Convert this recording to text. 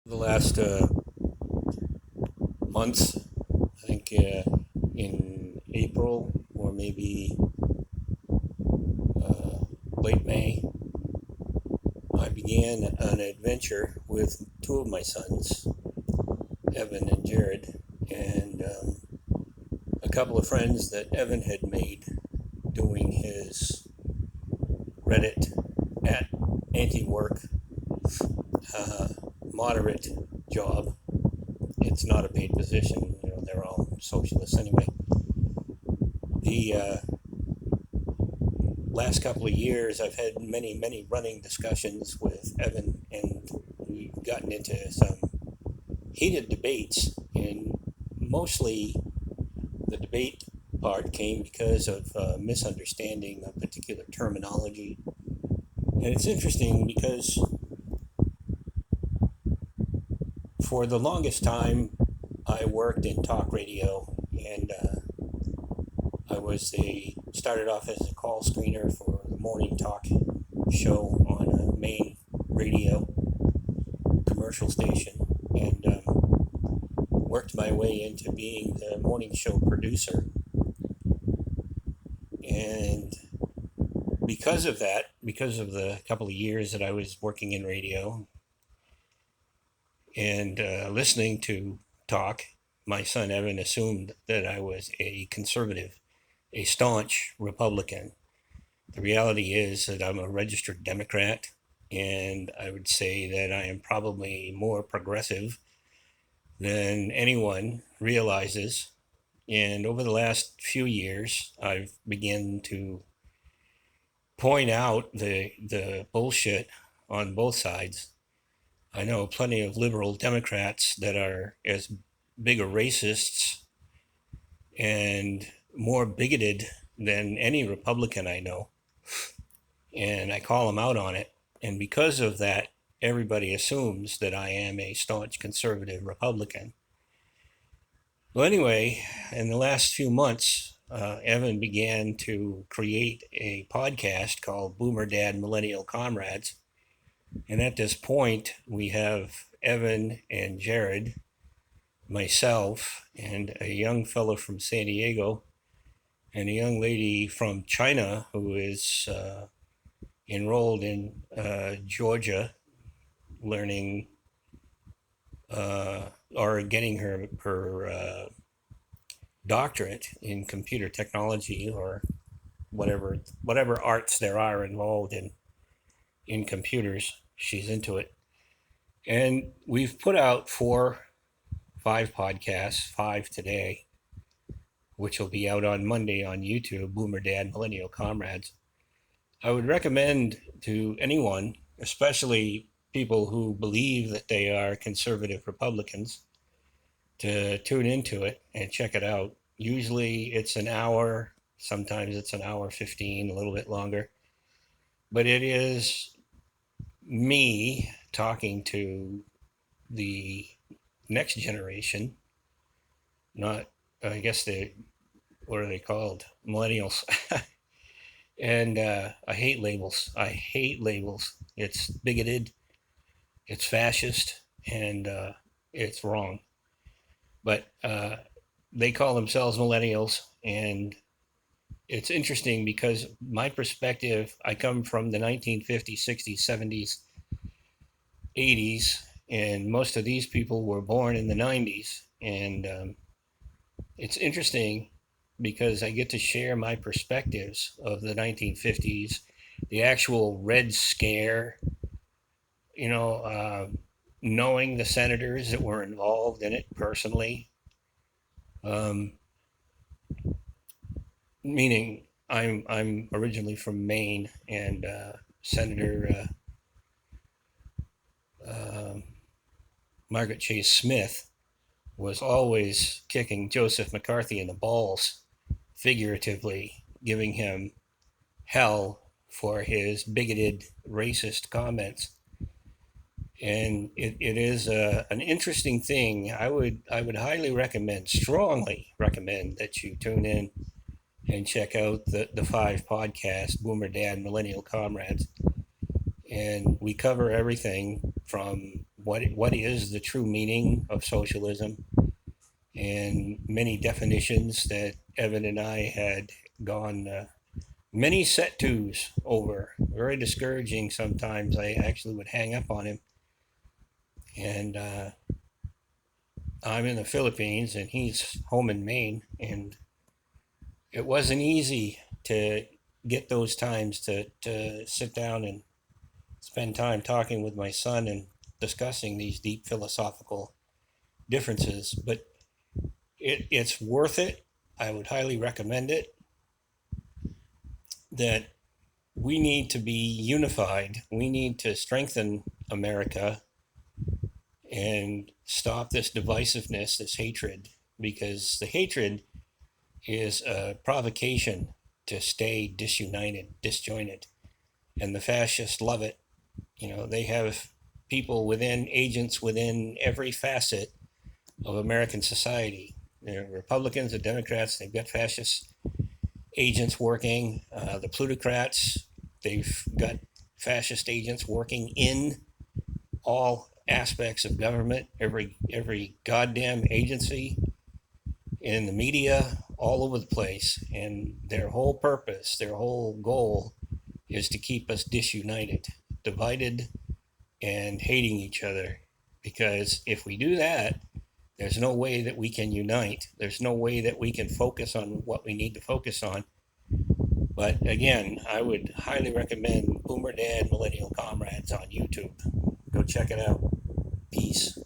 The last month, I think in April or maybe uh, late May, I began an adventure with two of my sons, Evan and Jared, and a couple of friends that Evan had made doing his Reddit at anti-work uh, moderate job. It's not a paid position, they're all socialists anyway. The last couple of years, I've had many running discussions with Evan, and we've gotten into some heated debates. And mostly the debate part came because of misunderstanding of particular terminology. And it's interesting because for the longest time, I worked in talk radio, and started off as a call screener for the morning talk show on a main radio commercial station, and worked my way into being the morning show producer. And because of that, because of the couple of years that I was working in radio and listening to talk, my son Evan assumed that I was a conservative, a staunch Republican. The reality is that I'm a registered Democrat, and I would say that I am probably more progressive than anyone realizes. And over the last few years, I've begun to point out the bullshit on both sides. I know plenty of liberal Democrats that are as big a racists and more bigoted than any Republican I know. And I call them out on it. And because of that, everybody assumes that I am a staunch conservative Republican. Well, anyway, in the last few months, Evan began to create a podcast called Dad Millenial Comrades. And at this point, we have Evan and Jared, myself, and a young fellow from San Diego, and a young lady from China who is enrolled in Georgia, learning or getting her doctorate in computer technology or whatever arts there are involved in computers. She's into it, and we've put out five podcasts, five today, which will be out on Monday on YouTube. Dad Millenial Comrades. I would recommend to anyone, especially people who believe that they are conservative Republicans, to tune into it and check it out. Usually it's an hour, sometimes it's an hour 15, a little bit longer. But it is me talking to the next generation, not, I guess what are they called? Millennials. And I hate labels. I hate labels. It's bigoted, it's fascist, and it's wrong. But they call themselves millennials, and it's interesting because my perspective, I come from the 1950s, 60s, 70s, 80s, and most of these people were born in the 90s. And it's interesting because I get to share my perspectives of the 1950s, the actual Red Scare, you know, knowing the senators that were involved in it personally. Um, Meaning, I'm originally from Maine, and Senator Margaret Chase Smith was always kicking Joseph McCarthy in the balls, figuratively, giving him hell for his bigoted, racist comments. And it is an interesting thing. I would highly recommend, strongly recommend, that you tune in and check out the five podcasts, Dad Millennial Comrades. And we cover everything from what is the true meaning of socialism, and many definitions that Evan and I had gone many set twos over. Very discouraging sometimes. I actually would hang up on him. And I'm in the Philippines and he's home in Maine. And it wasn't easy to get those times to sit down and spend time talking with my son and discussing these deep philosophical differences. But it's worth it. I would highly recommend it. That we need to be unified. We need to strengthen America and stop this divisiveness, this hatred, because the hatred is a provocation to stay disunited, disjointed. And the fascists love it. You know, they have people within, agents within every facet of American society. They're Republicans, the Democrats, they've got fascist agents working. The plutocrats, they've got fascist agents working in all aspects of government, every goddamn agency, in the media, all over the place. And their whole purpose, their whole goal is to keep us disunited, divided, and hating each other. Because if we do that, there's no way that we can unite. There's no way that we can focus on what we need to focus on. But again, I would highly recommend Boomer Dad Millennial Comrades on YouTube. Go check it out. Peace.